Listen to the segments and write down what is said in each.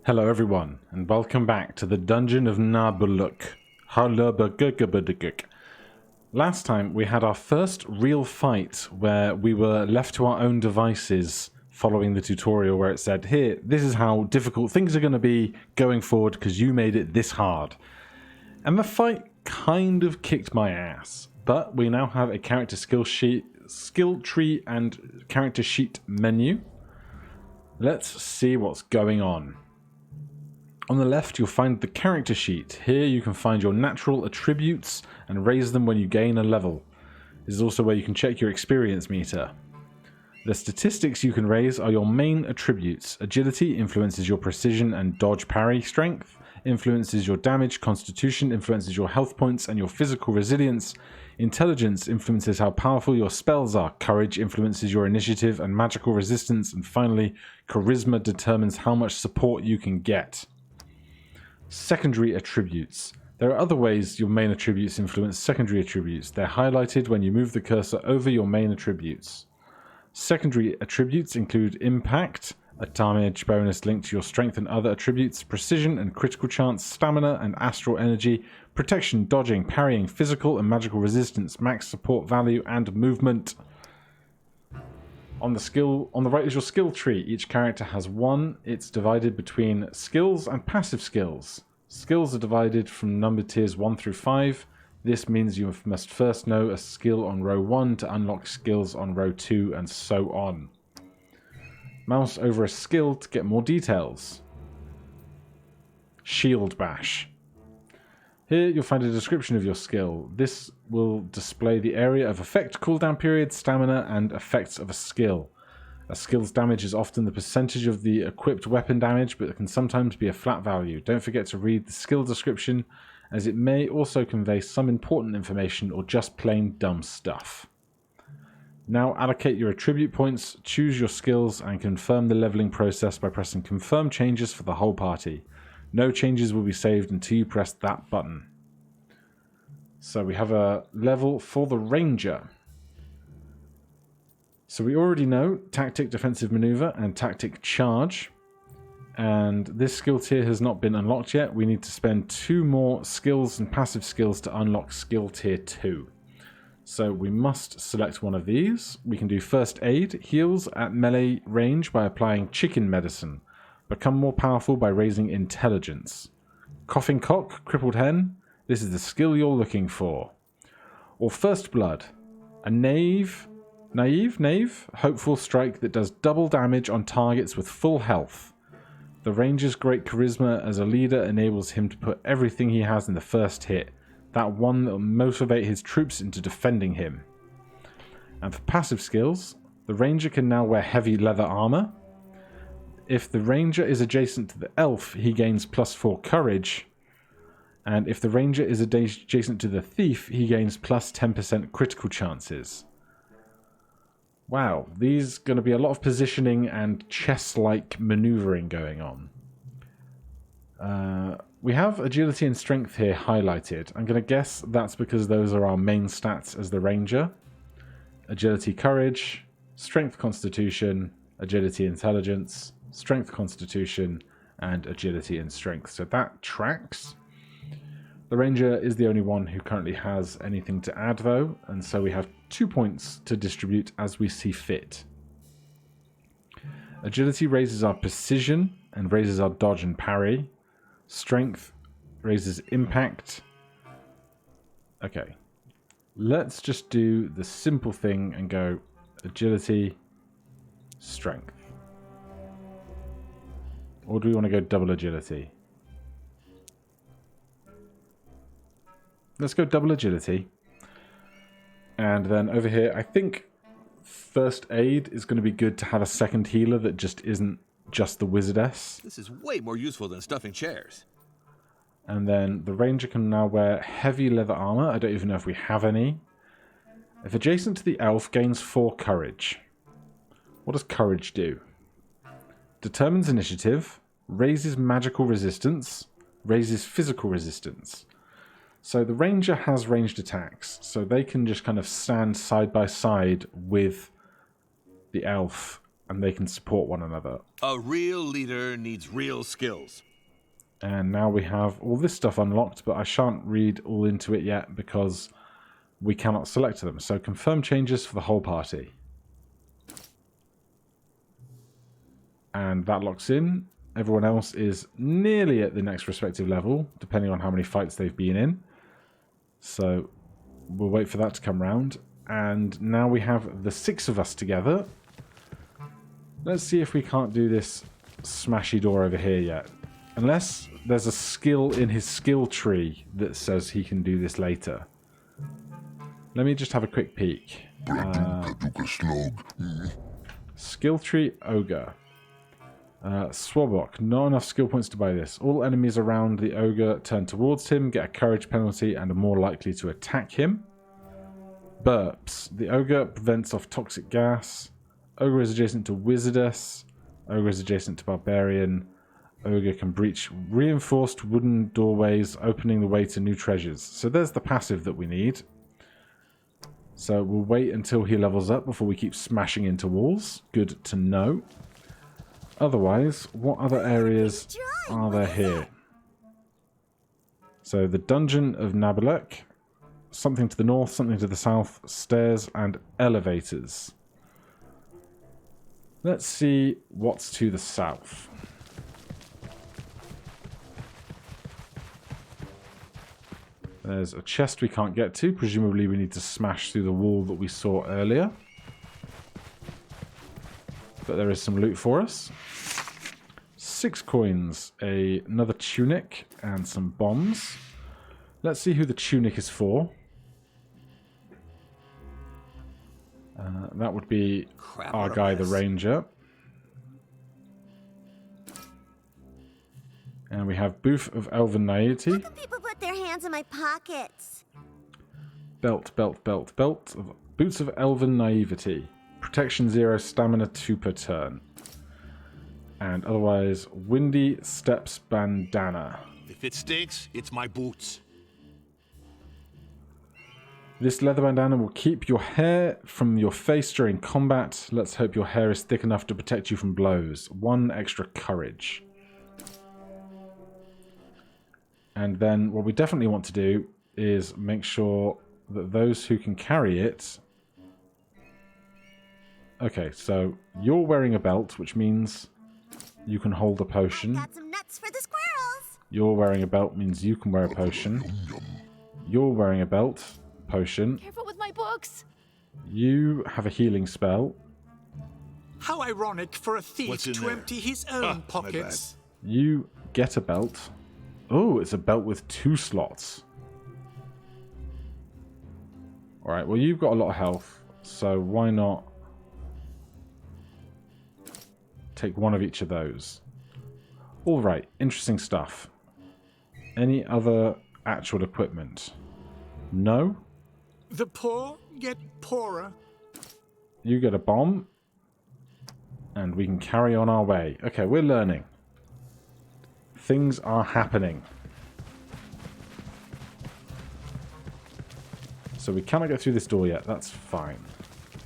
Hello everyone, and welcome back to the Dungeon of Naheulbeuk. Last time we had our first real fight where we were left to our own devices following the tutorial where it said, here, this is how difficult things are going to be going forward because you made it this hard. And the fight kind of kicked my ass, but we now have a character skill tree and character sheet menu. Let's see what's going on. On the left, you'll find the character sheet. Here you can find your natural attributes and raise them when you gain a level. This is also where you can check your experience meter. The statistics you can raise are your main attributes. Agility influences your precision and dodge parry. Strength influences your damage. Constitution influences your health points and your physical resilience. Intelligence influences how powerful your spells are. Courage influences your initiative and magical resistance. And finally, charisma determines how much support you can get. Secondary attributes. There are other ways your main attributes influence secondary attributes. They're highlighted when you move the cursor over your main attributes. Secondary attributes include impact, a damage bonus linked to your strength and other attributes, precision and critical chance, stamina and astral energy, protection, dodging, parrying, physical and magical resistance, max support value, and movement. On the right is your skill tree. Each character has one. It's divided between skills and passive skills. Skills are divided from number tiers 1 through 5. This means you must first know a skill on row 1 to unlock skills on row 2 and so on. Mouse over a skill to get more details. Shield Bash. Here you'll find a description of your skill. This will display the area of effect, cooldown period, stamina, and effects of a skill. A skill's damage is often the percentage of the equipped weapon damage, but it can sometimes be a flat value. Don't forget to read the skill description, as it may also convey some important information or just plain dumb stuff. Now allocate your attribute points, choose your skills, and confirm the leveling process by pressing confirm changes for the whole party. No changes will be saved until you press that button. So we have a level for the Ranger. So we already know Tactic Defensive Maneuver and Tactic Charge. And this skill tier has not been unlocked yet. We need to spend 2 more skills and passive skills to unlock skill tier 2. So we must select one of these. We can do First Aid, heals at melee range by applying Chicken Medicine. Become more powerful by raising Intelligence. Coughing Cock, Crippled Hen. This is the skill you're looking for. Or First Blood. A naive, hopeful strike that does double damage on targets with full health. The Ranger's great charisma as a leader enables him to put everything he has in the first hit. That one that will motivate his troops into defending him. And for passive skills, the Ranger can now wear heavy leather armor. If the Ranger is adjacent to the Elf, he gains +4 Courage. And if the Ranger is adjacent to the Thief, he gains plus 10% critical chances. Wow, these are going to be a lot of positioning and chess-like maneuvering going on. We have Agility and Strength here highlighted. I'm going to guess that's because those are our main stats as the Ranger. Agility, Courage, Strength, Constitution, Agility, Intelligence, Strength, Constitution, and Agility and Strength. So that tracks. The Ranger is the only one who currently has anything to add, though, and so we have 2 points to distribute as we see fit. Agility raises our precision and raises our dodge and parry. Strength raises impact. Okay, let's just do the simple thing and go Agility, Strength. Or do we want to go double agility? Let's go double agility. And then over here, I think First Aid is going to be good to have a second healer that just isn't just the Wizardess. This is way more useful than stuffing chairs. And then the Ranger can now wear heavy leather armor. I don't even know if we have any. If adjacent to the Elf, gains 4 Courage. What does Courage do? Determines initiative, raises magical resistance, raises physical resistance. So the Ranger has ranged attacks, so they can just kind of stand side by side with the Elf and they can support one another. A real leader needs real skills. And now we have all this stuff unlocked, but I shan't read all into it yet because we cannot select them. So confirm changes for the whole party. And that locks in. Everyone else is nearly at the next respective level, depending on how many fights they've been in. So we'll wait for that to come round. And now we have the 6 of us together. Let's see if we can't do this smashy door over here yet. Unless there's a skill in his skill tree that says he can do this later. Let me just have a quick peek. Skill tree ogre. Swabok. Not enough skill points to buy this. All enemies around the ogre turn towards him, get a courage penalty, and are more likely to attack him. Burps. The ogre prevents off toxic gas. Ogre is adjacent to wizardess. Ogre is adjacent to barbarian. Ogre can breach reinforced wooden doorways, opening the way to new treasures. So there's the passive that we need. So we'll wait until he levels up before we keep smashing into walls. Good to know. Otherwise, what other areas are there here? So the Dungeon of Naheulbeuk. Something to the north, something to the south, stairs and elevators. Let's see what's to the south. There's a chest we can't get to. Presumably we need to smash through the wall that we saw earlier. But there is some loot for us. 6 coins, another tunic, and some bombs. Let's see who the tunic is for. That would be our guy, the ranger. And we have Booth of Elven Naivety. How come people put their hands in my pockets? Belt. Boots of Elven Naivety. Protection 0, stamina 2 per turn. And otherwise, Windy Steps Bandana. If it stinks, it's my boots. This leather bandana will keep your hair from your face during combat. Let's hope your hair is thick enough to protect you from blows. 1 extra courage. And then what we definitely want to do is make sure that those who can carry it... Okay, so you're wearing a belt, which means you can hold a potion. Got some nuts for the squirrels. You're wearing a belt means you can wear a potion. You're wearing a belt, potion. Careful with my books. You have a healing spell. How ironic for a thief to empty his own pockets. You get a belt. Oh, it's a belt with 2 slots. Alright, well you've got a lot of health, so why not take 1 of each of those. Alright, interesting stuff. Any other actual equipment? No? The poor get poorer. You get a bomb. And we can carry on our way. Okay, we're learning. Things are happening. So we cannot get through this door yet. That's fine.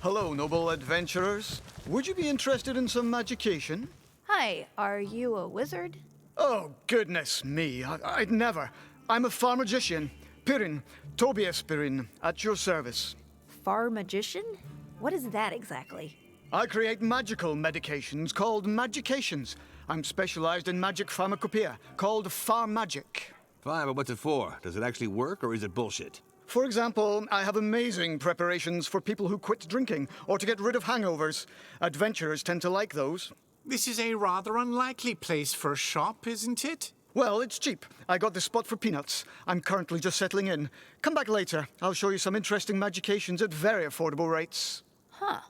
Hello, noble adventurers. Would you be interested in some magication? Hi, are you a wizard? Oh, goodness me. I'd never. I'm a far magician. Pirin, Tobias Pirin, at your service. Far magician? What is that exactly? I create magical medications called magications. I'm specialized in magic pharmacopoeia, called Far Magic. Fine, but what's it for? Does it actually work, or is it bullshit? For example, I have amazing preparations for people who quit drinking or to get rid of hangovers. Adventurers tend to like those. This is a rather unlikely place for a shop, isn't it? Well, it's cheap. I got this spot for peanuts. I'm currently just settling in. Come back later. I'll show you some interesting magications at very affordable rates. Huh.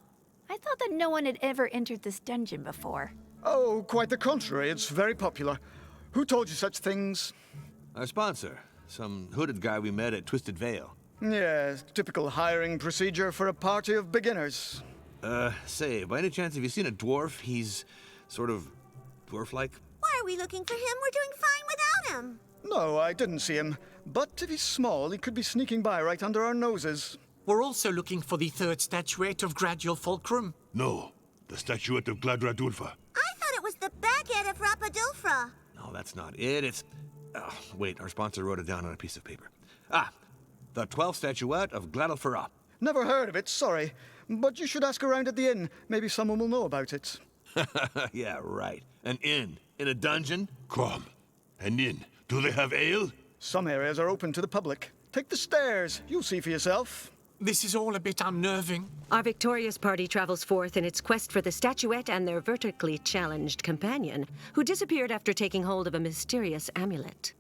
I thought that no one had ever entered this dungeon before. Oh, quite the contrary. It's very popular. Who told you such things? Our sponsor. Some hooded guy we met at Twisted Veil. Yes, typical hiring procedure for a party of beginners. Say, by any chance have you seen a dwarf? He's sort of dwarf-like. Why are we looking for him? We're doing fine without him. No, I didn't see him. But if he's small, he could be sneaking by right under our noses. We're also looking for the 3rd statuette of Gradual Fulcrum. No. The statuette of Gladradulfa. I thought it was the baguette of Rapadulfra. No, that's not it. It's... Oh, wait, our sponsor wrote it down on a piece of paper. The 12th statuette of Gladulfra. Never heard of it, sorry. But you should ask around at the inn. Maybe someone will know about it. Yeah, right. An inn. In a dungeon? Come. An inn. Do they have ale? Some areas are open to the public. Take the stairs. You'll see for yourself. This is all a bit unnerving. Our victorious party travels forth in its quest for the statuette and their vertically challenged companion, who disappeared after taking hold of a mysterious amulet.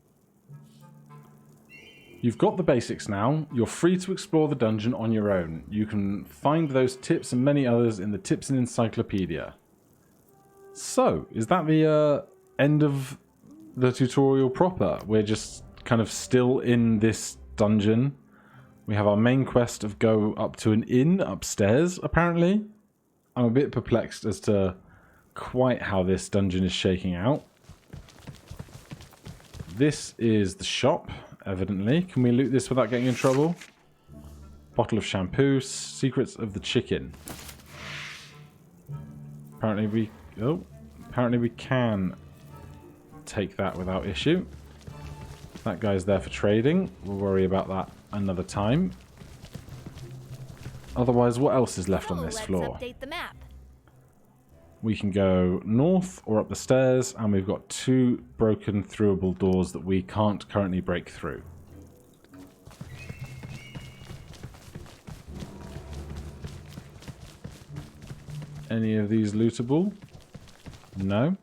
You've got the basics now. You're free to explore the dungeon on your own. You can find those tips and many others in the Tips and Encyclopedia. So, is that the end of the tutorial proper? We're just kind of still in this dungeon. We have our main quest of go up to an inn upstairs, apparently. I'm a bit perplexed as to quite how this dungeon is shaking out. This is the shop, evidently. Can we loot this without getting in trouble? Bottle of shampoo, secrets of the chicken. Apparently we can take that without issue. That guy's there for trading. We'll worry about that another time. Otherwise, what else is left on this floor? Let's update the map. We can go north or up the stairs, and we've got 2 broken throughable doors that we can't currently break through. Any of these lootable? No.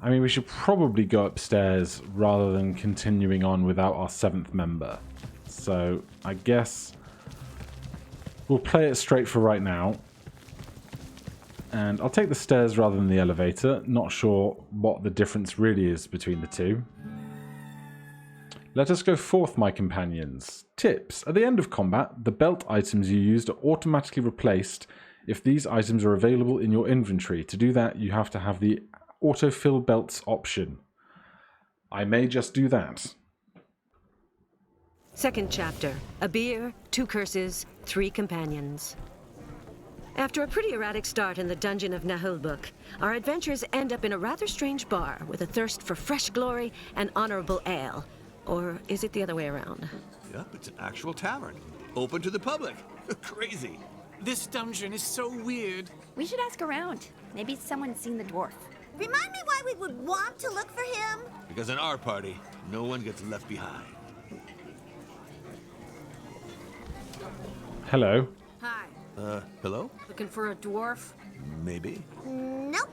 I mean, we should probably go upstairs rather than continuing on without our 7th member. So, I guess we'll play it straight for right now. And I'll take the stairs rather than the elevator. Not sure what the difference really is between the two. Let us go forth, my companions. Tips. At the end of combat, the belt items you used are automatically replaced if these items are available in your inventory. To do that, you have to have the autofill belts option. I may just do that. Second chapter. A beer, 2 curses, 3 companions. After a pretty erratic start in the Dungeon of Naheulbeuk, our adventures end up in a rather strange bar with a thirst for fresh glory and honorable ale. Or is it the other way around? Yep, it's an actual tavern. Open to the public. Crazy. This dungeon is so weird. We should ask around. Maybe someone's seen the dwarf. Remind me why we would want to look for him? Because in our party, no one gets left behind. Hello. Hi. Hello? Looking for a dwarf? Maybe. Nope.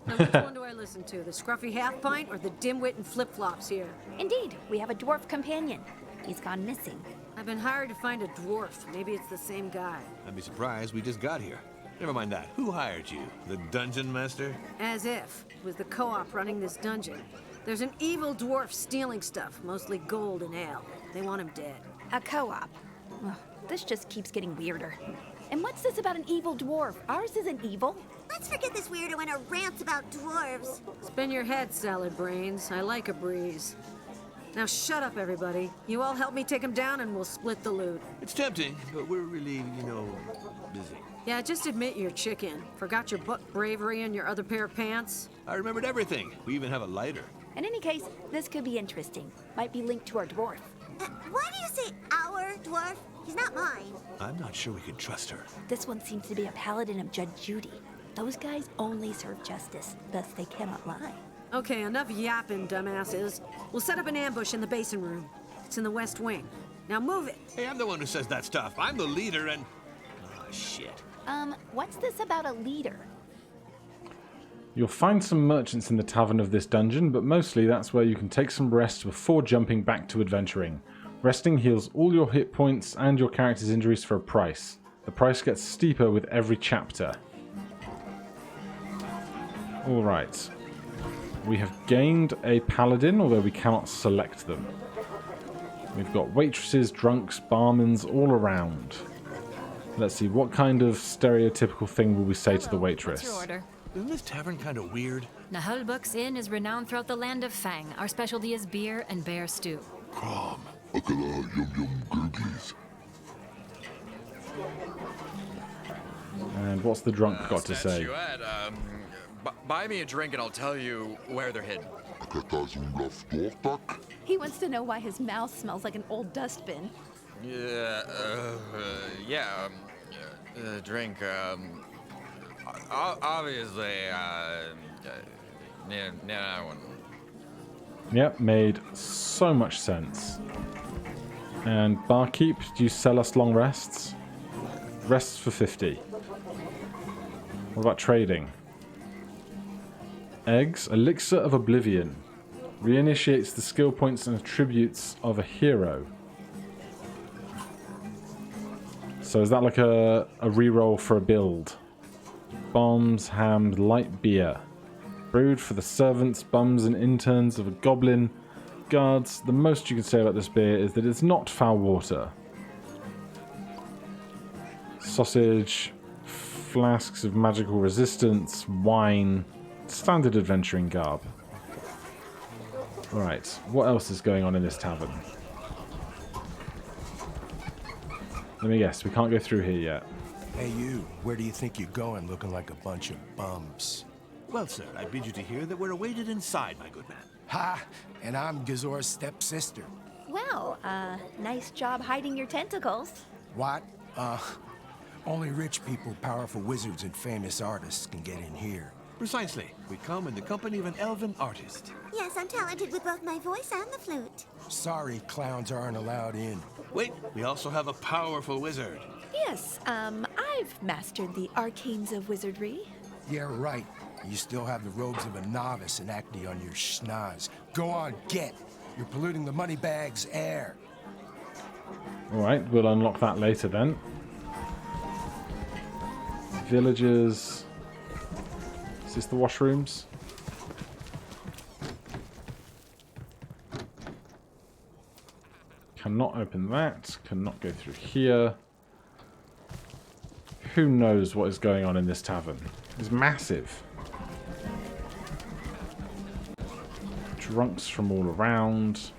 Now, which one do I listen to? The scruffy half-pint or the dimwit in flip-flops here? Indeed, we have a dwarf companion. He's gone missing. I've been hired to find a dwarf. Maybe it's the same guy. I'd be surprised we just got here. Never mind that. Who hired you? The Dungeon Master? As if. It was the co-op running this dungeon. There's an evil dwarf stealing stuff, mostly gold and ale. They want him dead. A co-op. Ugh, this just keeps getting weirder. And what's this about an evil dwarf? Ours isn't evil. Let's forget this weirdo and a rant about dwarves. Spin your head, salad brains. I like a breeze. Now shut up, everybody. You all help me take him down and we'll split the loot. It's tempting, but we're really, busy. Yeah, just admit you're chicken. Forgot your buck bravery and your other pair of pants? I remembered everything. We even have a lighter. In any case, this could be interesting. Might be linked to our dwarf. Why do you say our dwarf? He's not mine. I'm not sure we can trust her. This one seems to be a paladin of Judge Judy. Those guys only serve justice, thus they cannot lie. Okay, enough yapping, dumbasses. We'll set up an ambush in the basin room. It's in the west wing. Now move it. Hey, I'm the one who says that stuff. I'm the leader and... Oh, shit. What's this about a leader? You'll find some merchants in the tavern of this dungeon, but mostly that's where you can take some rest before jumping back to adventuring. Resting heals all your hit points and your character's injuries for a price. The price gets steeper with every chapter. Alright. We have gained a paladin, although we cannot select them. We've got waitresses, drunks, barmans all around. Let's see, what kind of stereotypical thing will we say to the waitress? What's your order? Isn't this tavern kind of weird? Naheulbeuk's Inn is renowned throughout the land of Fang. Our specialty is beer and bear stew. Come. Akala yum yum gurglies. And what's the drunk got to say? Statuette, buy me a drink and I'll tell you where they're hidden. He wants to know why his mouth smells like an old dustbin. Drink, obviously, I wouldn't. Yep, made so much sense. And barkeep, do you sell us long rests? Rests for 50. What about trading? Eggs, elixir of oblivion. Reinitiates the skill points and attributes of a hero. So is that like a reroll for a build? Bombs, hammed, light beer. Brewed for the servants, bums, and interns of a goblin. Guards, the most you can say about this beer is that it's not foul water. Sausage, flasks of magical resistance, wine, standard adventuring garb. Right, what else is going on in this tavern? Let me guess, we can't go through here yet. Hey you, where do you think you're going looking like a bunch of bums? Well, sir, I bid you to hear that we're awaited inside, my good man. Ha! And I'm Gazor's stepsister. Well, nice job hiding your tentacles. What? Only rich people, powerful wizards, and famous artists can get in here. Precisely. We come in the company of an elven artist. Yes, I'm talented with both my voice and the flute. Sorry, clowns aren't allowed in. Wait, we also have a powerful wizard. Yes, I've mastered the arcanes of wizardry. Yeah, right. You still have the robes of a novice and acne on your schnoz. Go on, get! You're polluting the moneybag's air. Alright, we'll unlock that later then. Villagers. Is this the washrooms? Cannot open that. Cannot go through here. Who knows what is going on in this tavern? It's massive. Drunks from all around.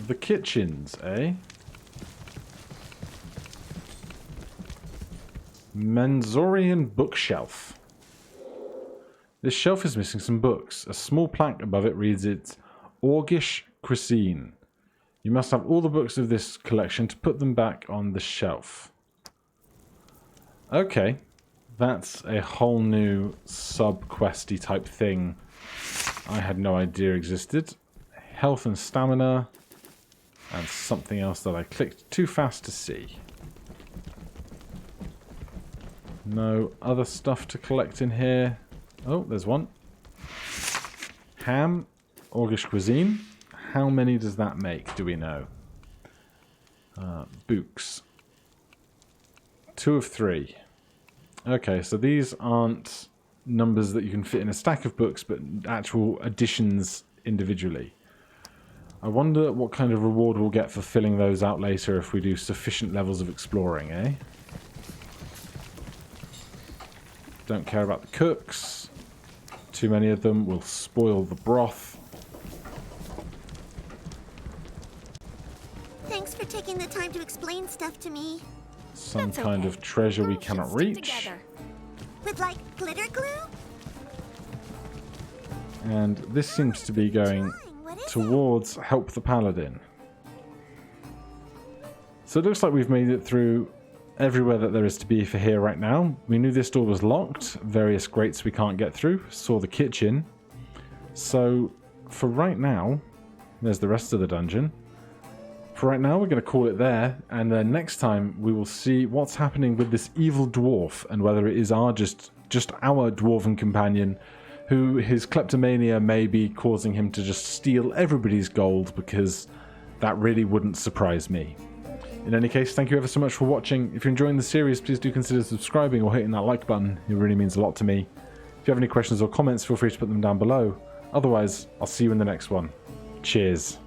The kitchens, eh? Menzorian bookshelf. This shelf is missing some books. A small plaque above it reads it's Orgish Cuisine. You must have all the books of this collection to put them back on the shelf. Okay. That's a whole new sub-questy type thing I had no idea existed. Health and stamina. And something else that I clicked too fast to see. No other stuff to collect in here. Oh, there's one. Ham, Orgish Cuisine. How many does that make, do we know? Books. 2 of 3. Okay, so these aren't numbers that you can fit in a stack of books, but actual additions individually. I wonder what kind of reward we'll get for filling those out later if we do sufficient levels of exploring, eh? Don't care about the cooks. Too many of them will spoil the broth. Thanks for taking the time to explain stuff to me. Some kind of treasure we cannot reach. With, like, glitter glue? And this seems to be going towards help the paladin. So it looks like we've made it through everywhere that there is to be for here right now. We knew this door was locked. Various grates we can't get through. Saw the kitchen. So for right now, there's the rest of the dungeon. For right now, we're going to call it there, and then next time we will see what's happening with this evil dwarf and whether it is just our dwarven companion who his kleptomania may be causing him to just steal everybody's gold, because that really wouldn't surprise me. In any case, thank you ever so much for watching. If you're enjoying the series, please do consider subscribing or hitting that like button. It really means a lot to me. If you have any questions or comments, feel free to put them down below. Otherwise, I'll see you in the next one. Cheers.